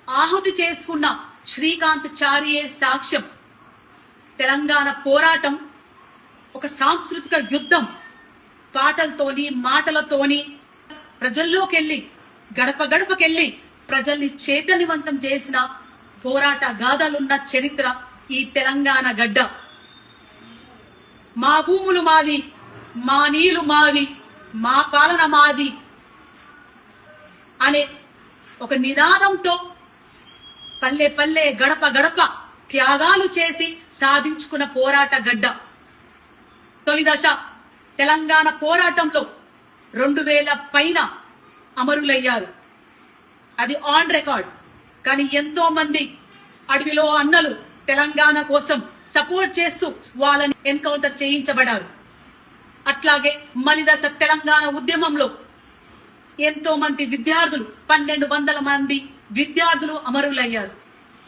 ఆహుతి చేసుకున్న శ్రీకాంత్ చారియే సాక్ష్యం. తెలంగాణ పోరాటం ఒక సాంస్కృతిక యుద్ధం. పాటలతోని మాటలతోని ప్రజల్లోకెళ్లి గడప గడపకెళ్లి ప్రజల్ని చైతన్యవంతం చేసిన పోరాట గాథలున్న చరిత్ర ఈ తెలంగాణ గడ్డ. మా భూములు మావి, మా నీళ్లు మావి, మా పాలన మాది అనే ఒక నినాదంతో పల్లె పల్లె గడప గడప త్యాగాలు చేసి సాధించుకున్న పోరాట గడ్డ. తొలి దశ తెలంగాణ పోరాటంలో 2000 పైన అమరులయ్యారు. అది ఆన్ రికార్డ్. కానీ ఎంతో మంది అడవిలో అన్నలు తెలంగాణ కోసం సపోర్ట్ చేస్తూ వాళ్ళని ఎన్కౌంటర్ చేయించబడ్డారు. అట్లాగే మలిదశ తెలంగాణ ఉద్యమంలో ఎంతో మంది విద్యార్థులు 1200 మంది విద్యార్థులు అమరులయ్యారు.